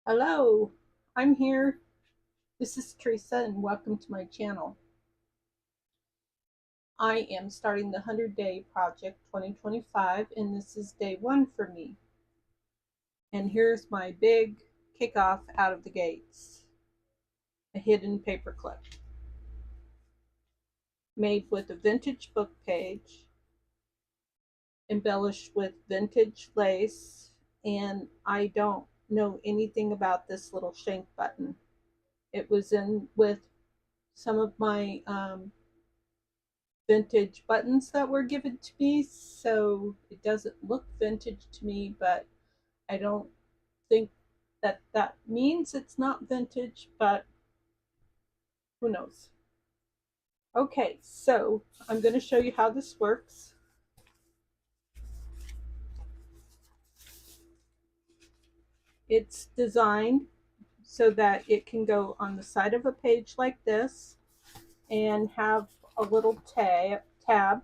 Hello, I'm here. This is Theresa and welcome to my channel. I am starting the 100-Day Project 2025 and this is day one for me. And here's my big kickoff out of the gates. A hidden paperclip made with a vintage book page, embellished with vintage lace, and I don't know anything about this little shank button. It was in with some of my vintage buttons that were given to me, so it doesn't look vintage to me, but I don't think that means it's not vintage, but who knows. Okay, so I'm going to show you how this works. It's designed so that it can go on the side of a page like this and have a little tab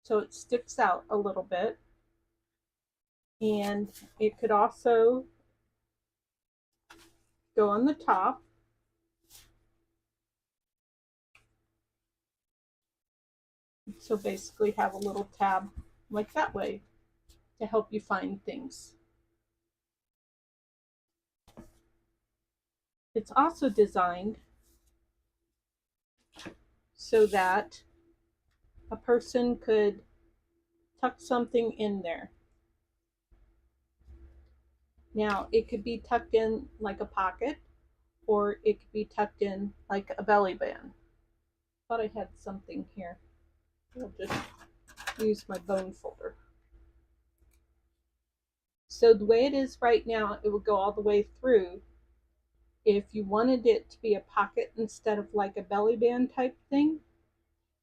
so it sticks out a little bit, and it could also go on the top. So basically have a little tab like that way to help you find things. It's also designed so that a person could tuck something in there. Now, it could be tucked in like a pocket, or it could be tucked in like a belly band. Thought I had something here. I'll just use my bone folder. So the way it is right now, it will go all the way through. If you wanted it to be a pocket instead of like a belly band type thing,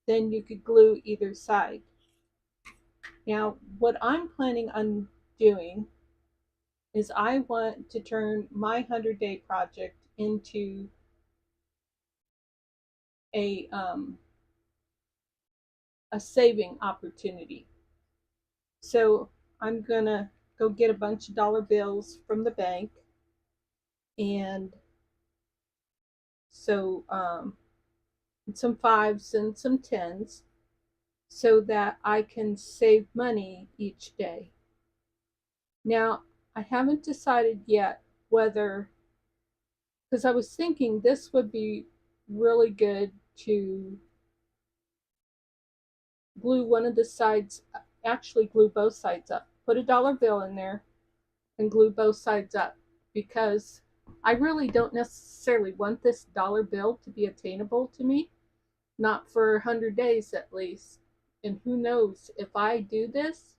then you could glue either side. Now, what I'm planning on doing is I want to turn my 100-day project into a saving opportunity. So I'm gonna go get a bunch of dollar bills from the bank, and so some fives and some tens, so that I can save money each day. Now, I haven't decided yet whether, because I was thinking this would be really good to glue one of the sides, actually glue both sides up. Put a dollar bill in there and glue both sides up, because I really don't necessarily want this dollar bill to be attainable to me, not for 100 days at least. And who knows, if I do this,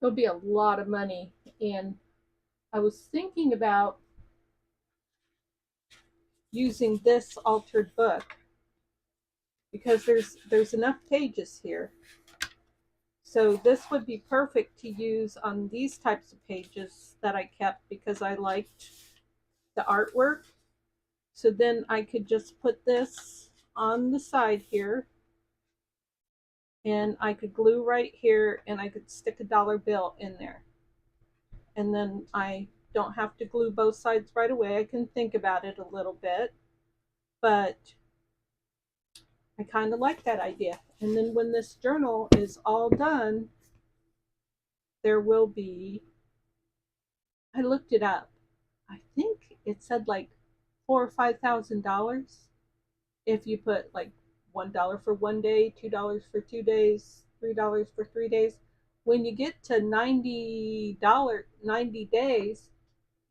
it'll be a lot of money. And I was thinking about using this altered book because there's enough pages here. So this would be perfect to use on these types of pages that I kept because I liked the artwork. So then I could just put this on the side here, and I could glue right here, and I could stick a dollar bill in there. And then I don't have to glue both sides right away. I can think about it a little bit, but I kind of like that idea. And then when this journal is all done, there will be, I looked it up, I think it said like $4,000 or $5,000 if you put like $1 for 1 day, $2 for 2 days, $3 for 3 days. When you get to $90, 90 days,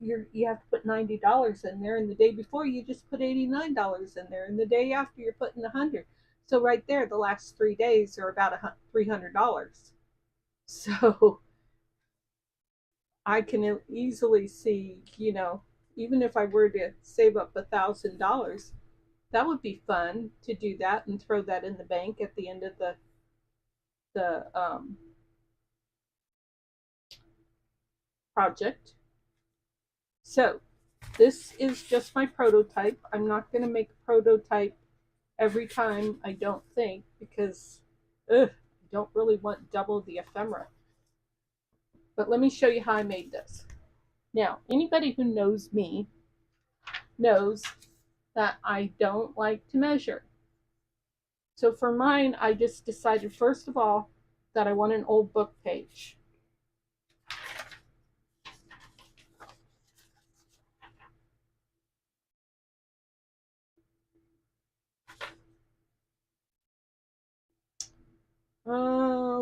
you have to put $90 in there, and the day before you just put $89 in there, and the day after you're putting $100. So right there, the last 3 days are about $300. So I can easily see, even if I were to save up $1,000, that would be fun to do that and throw that in the bank at the end of the project. So this is just my prototype. I'm not going to make a prototype every time, I don't think, because I don't really want double the ephemera. But let me show you how I made this. Now, anybody who knows me knows that I don't like to measure. So for mine, I just decided, first of all, that I want an old book page.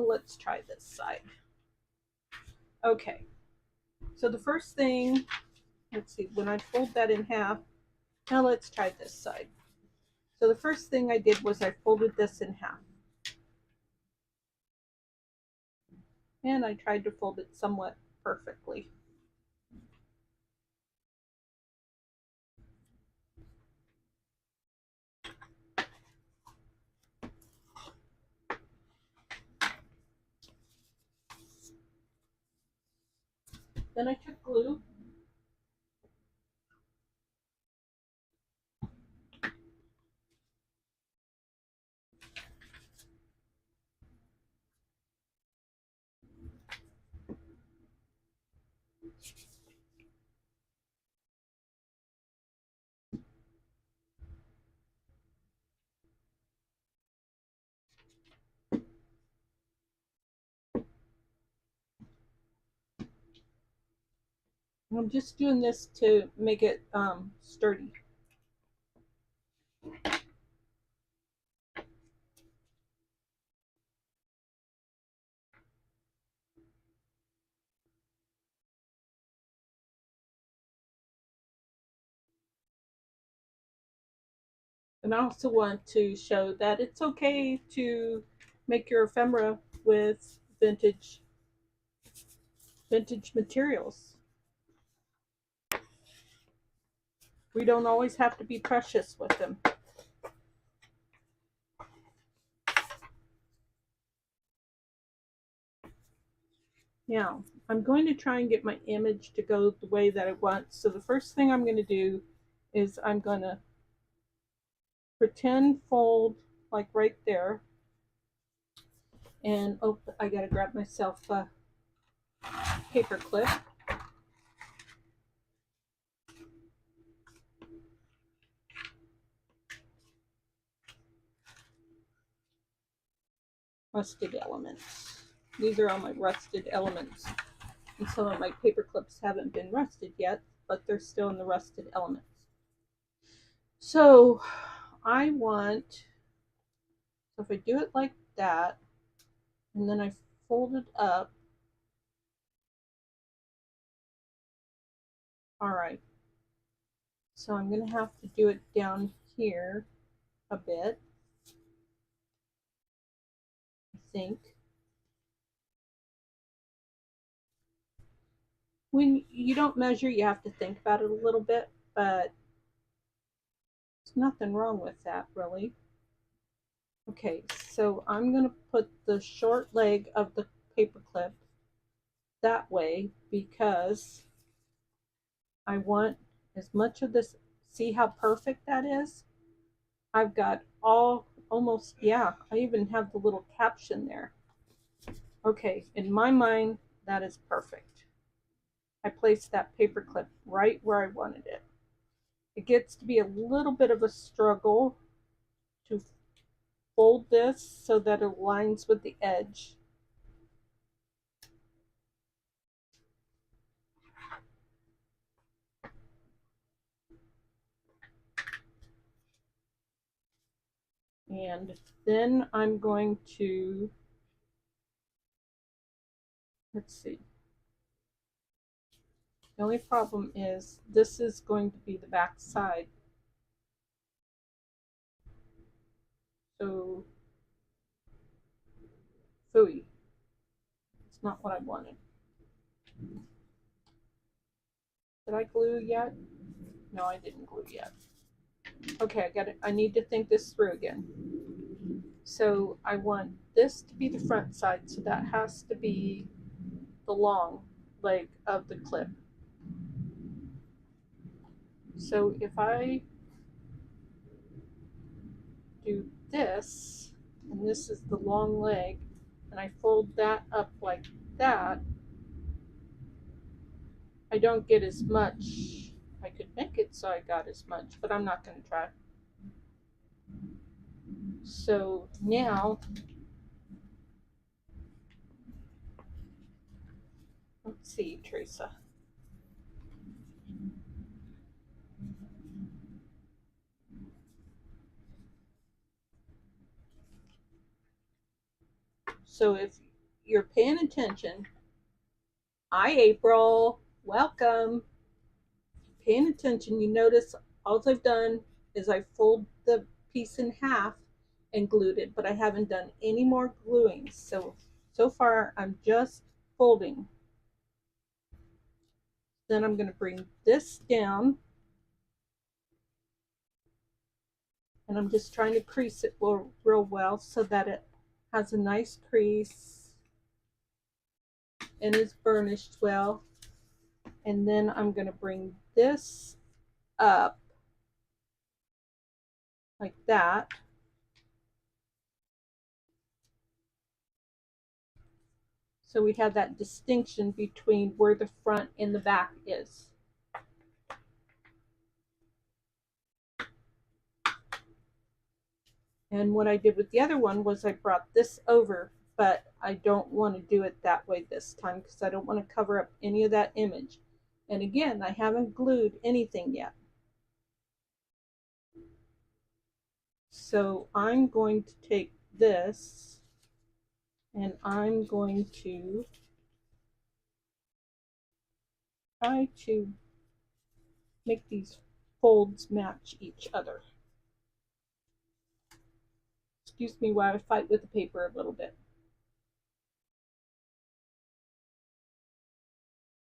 Let's try this side. Okay, so the first thing, let's see, when I fold that in half, now let's try this side. So the first thing I did was I folded this in half. And I tried to fold it somewhat perfectly. Then I took glue. I'm just doing this to make it sturdy. And I also want to show that it's okay to make your ephemera with vintage materials. We don't always have to be precious with them. Now, I'm going to try and get my image to go the way that I want. So the first thing I'm going to do is I'm going to pretend fold like right there. And oh, I got to grab myself a paper clip. Rusted elements. These are all my rusted elements. And some of my paper clips haven't been rusted yet, but they're still in the rusted elements. So I want, so if I do it like that, and then I fold it up, all right. So I'm going to have to do it down here a bit, I think. When you don't measure, you have to think about it a little bit, but there's nothing wrong with that, really. Okay, so I'm going to put the short leg of the paper clip that way because I want as much of this. See how perfect that is? I've got all almost, yeah, I even have the little caption there. Okay, in my mind, that is perfect. I placed that paper clip right where I wanted it. It gets to be a little bit of a struggle to fold this so that it aligns with the edge. And then I'm going to, let's see. The only problem is this is going to be the back side. So, phooey. It's not what I wanted. Did I glue yet? No, I didn't glue yet. Okay, I got it. I need to think this through again. So I want this to be the front side, so that has to be the long leg of the clip. So if I do this, and this is the long leg, and I fold that up like that, I don't get as much. I could make it so I got as much, but I'm not going to try. So now, let's see, Theresa. So if you're paying attention, hi April, welcome. Paying attention, you notice all I've done is I fold the piece in half and glued it, but I haven't done any more gluing. So far I'm just folding. Then I'm going to bring this down, and I'm just trying to crease it real well so that it has a nice crease and is burnished well. And then I'm going to bring this up like that. So we have that distinction between where the front and the back is. And what I did with the other one was I brought this over, but I don't want to do it that way this time because I don't want to cover up any of that image. And again, I haven't glued anything yet. So I'm going to take this and I'm going to try to make these folds match each other. Excuse me while I fight with the paper a little bit.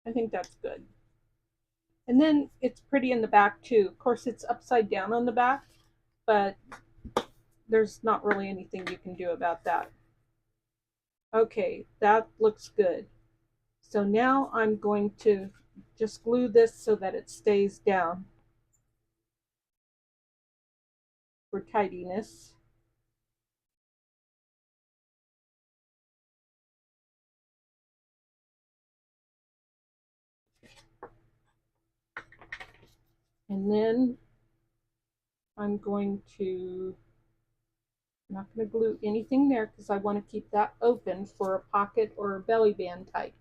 I think that's good. And then it's pretty in the back too. Of course, it's upside down on the back, but there's not really anything you can do about that. Okay, that looks good. So now I'm going to just glue this so that it stays down for tidiness. And then I'm not going to glue anything there because I want to keep that open for a pocket or a belly band type.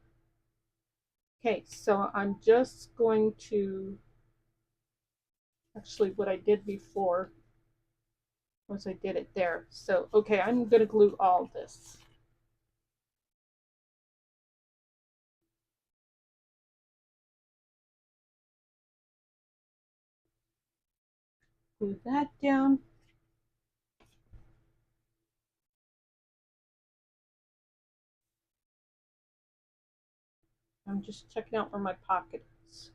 Okay, so I'm just going to, actually what I did before was I did it there. So, okay, I'm going to glue all this. Glue that down. I'm just checking out where my pocket is.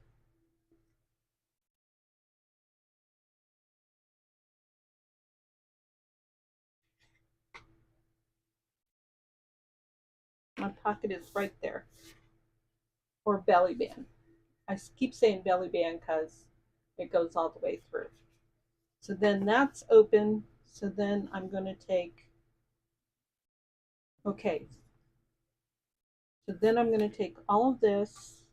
My pocket is right there. Or belly band. I keep saying belly band because it goes all the way through. So then that's open. So then I'm going to take, okay. So then I'm going to take all of this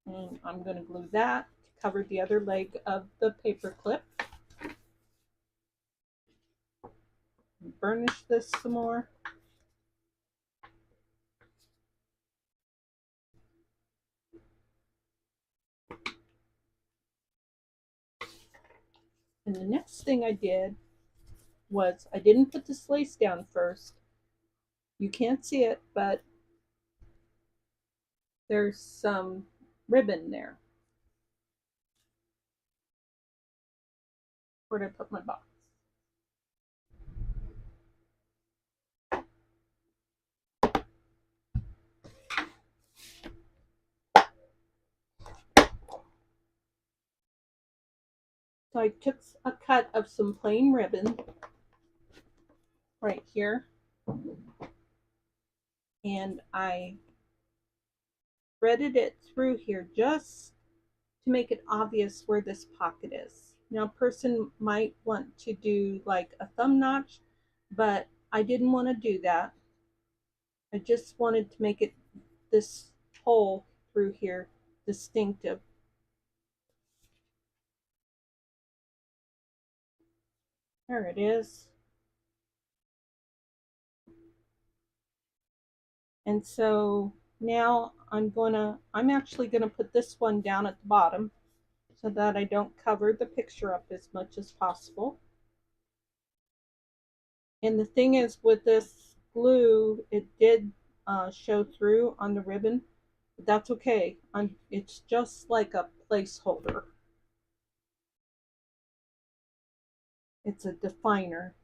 and I'm going to glue that to cover the other leg of the paper clip. Burnish this some more. And the next thing I did was I didn't put this lace down first. You can't see it, but there's some ribbon there. Where did I put my box? So I took a cut of some plain ribbon right here, and I threaded it through here just to make it obvious where this pocket is. Now, a person might want to do like a thumb notch, but I didn't want to do that. I just wanted to make it this hole through here distinctive. There it is. And so now I'm actually gonna put this one down at the bottom so that I don't cover the picture up as much as possible. And the thing is, with this glue, it did show through on the ribbon, but that's okay. It's just like a placeholder. It's a definer.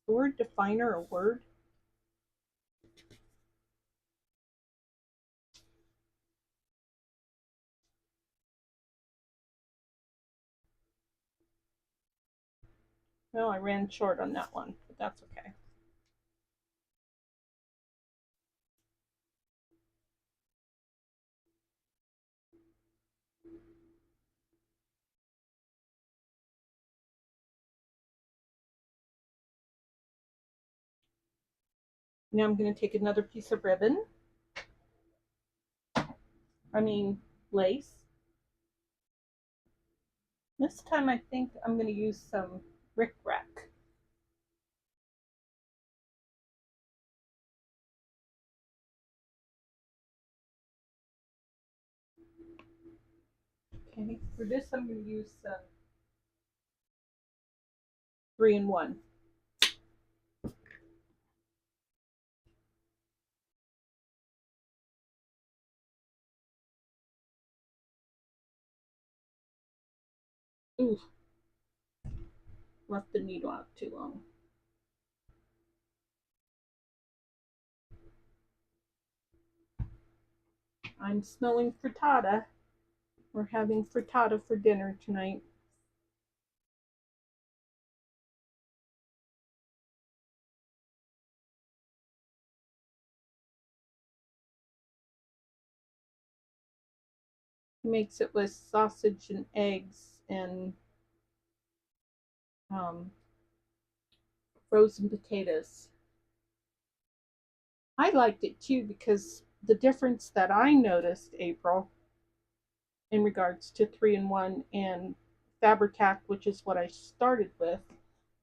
The word definer a word? Well, I ran short on that one, but that's okay. Now I'm going to take another piece of ribbon. Lace. This time I think I'm going to use some rickrack. Okay, for this I'm going to use some 3-in-1. Ooh, left the needle out too long. I'm smelling frittata. We're having frittata for dinner tonight. He makes it with sausage and eggs and frozen potatoes. I liked it too because the difference that I noticed, April, in regards to 3-in-1 and Fabric-Tac, which is what I started with,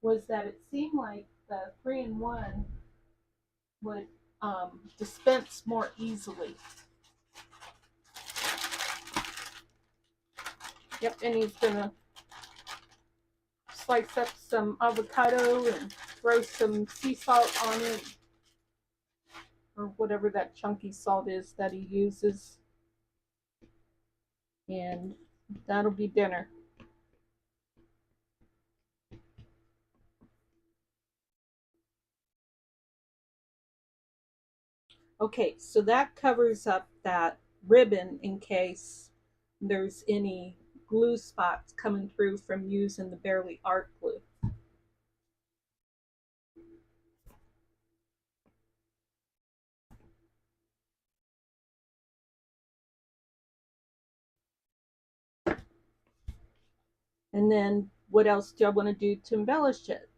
was that it seemed like the 3-in-1 would dispense more easily. Yep, and he's gonna slice up some avocado and throw some sea salt on it, or whatever that chunky salt is that he uses, and that'll be dinner. Okay, so that covers up that ribbon in case there's any glue spots coming through from using the Barely Art glue. And then what else do I want to do to embellish it?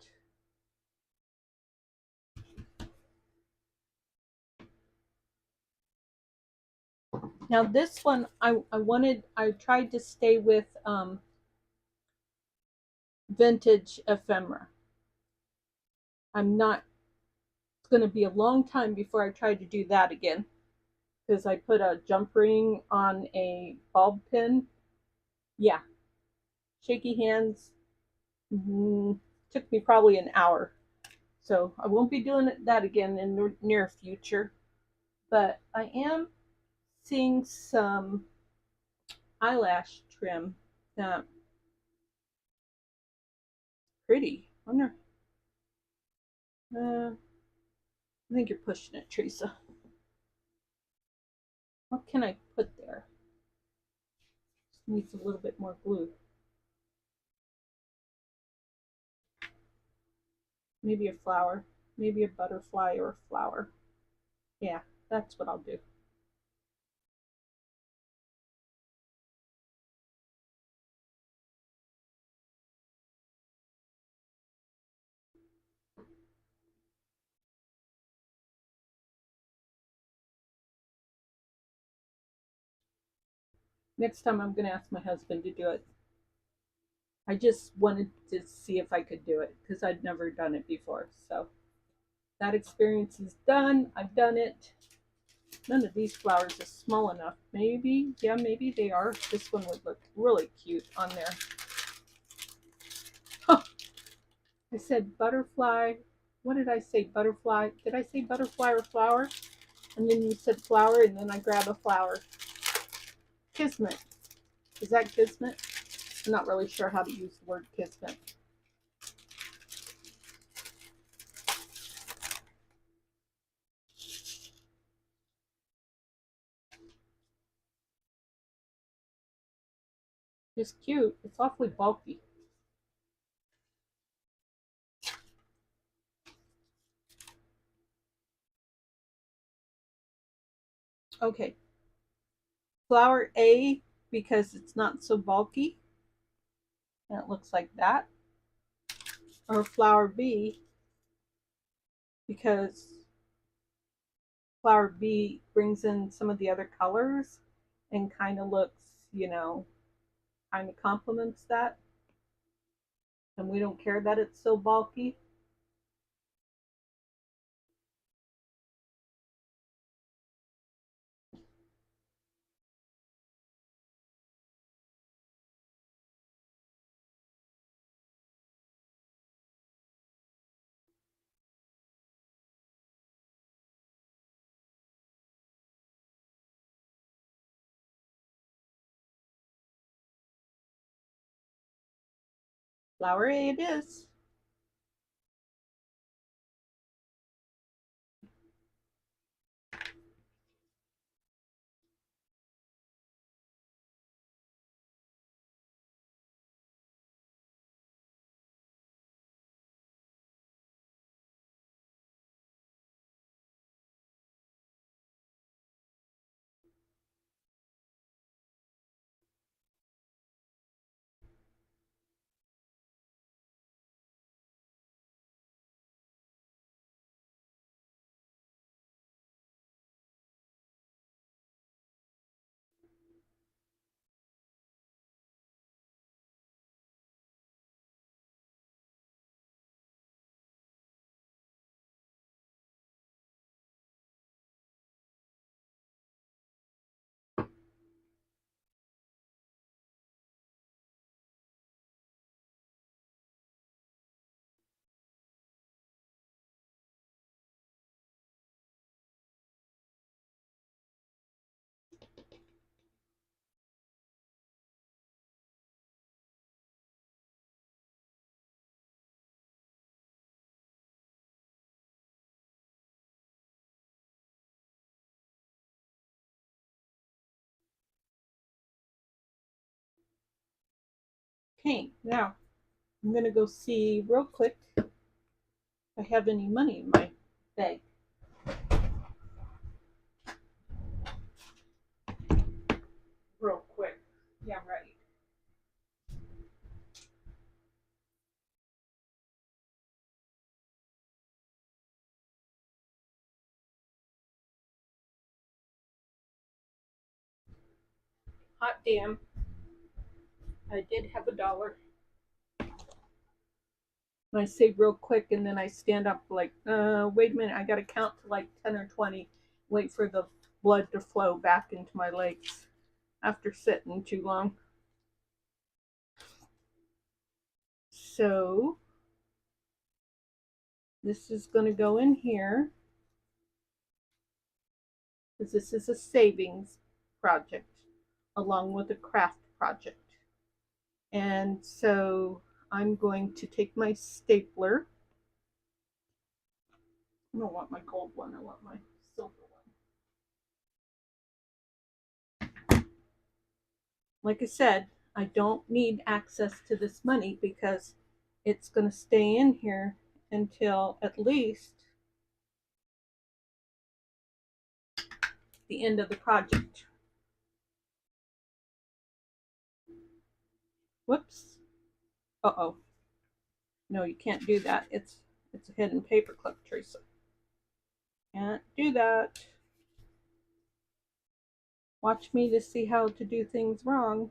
Now this one, I tried to stay with vintage ephemera. I'm not, it's going to be a long time before I try to do that again, because I put a jump ring on a bulb pin. Yeah, shaky hands. Took me probably an hour. So I won't be doing that again in the near future. But I am seeing some eyelash trim that pretty. I wonder. I think you're pushing it, Theresa. What can I put there? Just needs a little bit more glue. Maybe a flower. Maybe a butterfly or a flower. Yeah, that's what I'll do. Next time I'm going to ask my husband to do it. I just wanted to see if I could do it because I'd never done it before. So that experience is done. I've done it. None of these flowers are small enough. Maybe, yeah, maybe they are. This one would look really cute on there. Huh. I said butterfly. What did I say? Butterfly. Did I say butterfly or flower? And then you said flower, and then I grab a flower. Kismet. Is that kismet? I'm not really sure how to use the word kismet. It's cute. It's awfully bulky. Okay. Flower A because it's not so bulky. And it looks like that. Or flower B because flower B brings in some of the other colors and kind of looks, kind of complements that. And we don't care that it's so bulky. Flower A it is. Okay, now I'm going to go see real quick if I have any money in my bag. Real quick. Yeah, right. Hot damn. I did have $1. And I say real quick and then I stand up like, wait a minute, I gotta count to like 10 or 20, wait for the blood to flow back into my legs after sitting too long. So this is going to go in here because this is a savings project along with a craft project. And so I'm going to take my stapler. I don't want my gold one, I want my silver one. Like I said, I don't need access to this money because it's going to stay in here until at least the end of the project. Whoops. Uh-oh. No, you can't do that. It's a hidden paper clip, Theresa. Can't do that. Watch me to see how to do things wrong.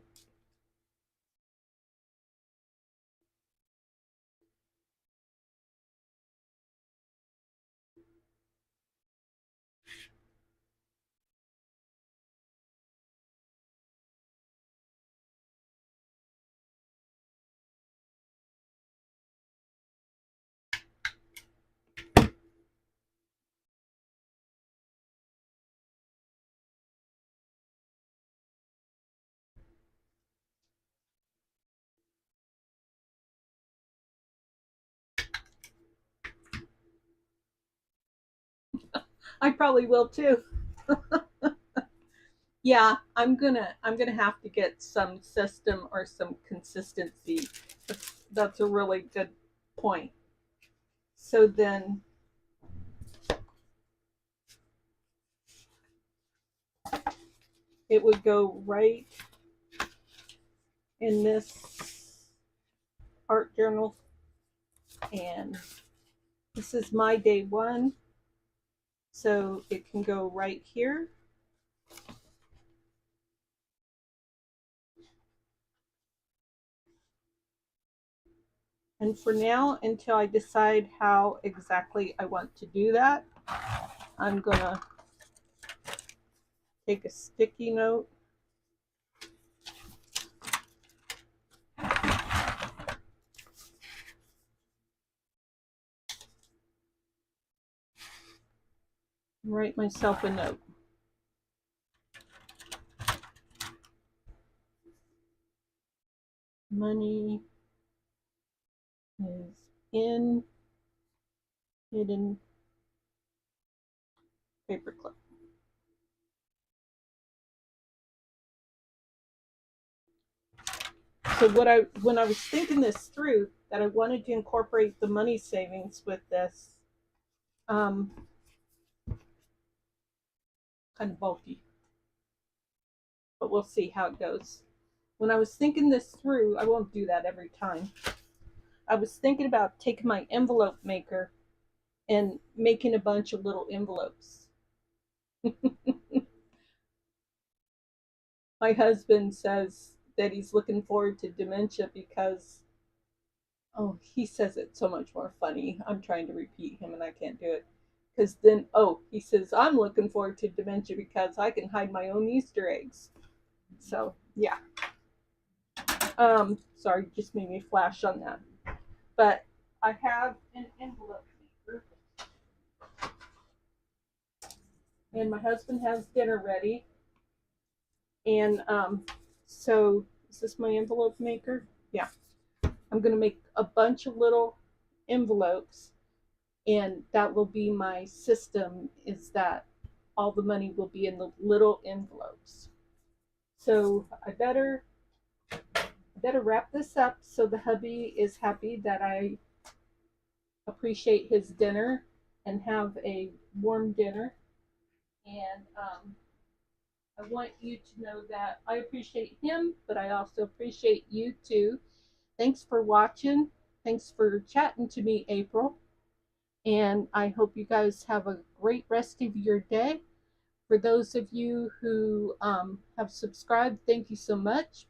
I probably will too. Yeah, I'm gonna have to get some system or some consistency. That's a really good point. So then it would go right in this art journal, and this is my day one, so it can go right here. And for now, until I decide how exactly I want to do that, I'm gonna take a sticky note and write myself a note. Money is in hidden paperclip. So when I was thinking this through, that I wanted to incorporate the money savings with this, kind of bulky, but we'll see how it goes. When I was thinking this through, I won't do that every time. I was thinking about taking my envelope maker and making a bunch of little envelopes. My husband says that he's looking forward to dementia because, oh, he says it's so much more funny. I'm trying to repeat him and I can't do it. Because then, oh, he says, I'm looking forward to dementia because I can hide my own Easter eggs. So, yeah. Sorry, just made me flash on that. But I have an envelope maker, and my husband has dinner ready. And so, is this my envelope maker? Yeah. I'm going to make a bunch of little envelopes, and that will be my system, is that all the money will be in the little envelopes. So I better wrap this up so the hubby is happy that I appreciate his dinner and have a warm dinner. And I want you to know that I appreciate him, but I also appreciate you too. Thanks for watching. Thanks for chatting to me, April. And I hope you guys have a great rest of your day. For those of you who have subscribed, thank you so much.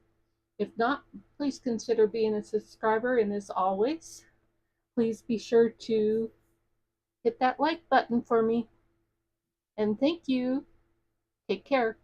If not, please consider being a subscriber. And as always, please be sure to hit that like button for me. And thank you. Take care.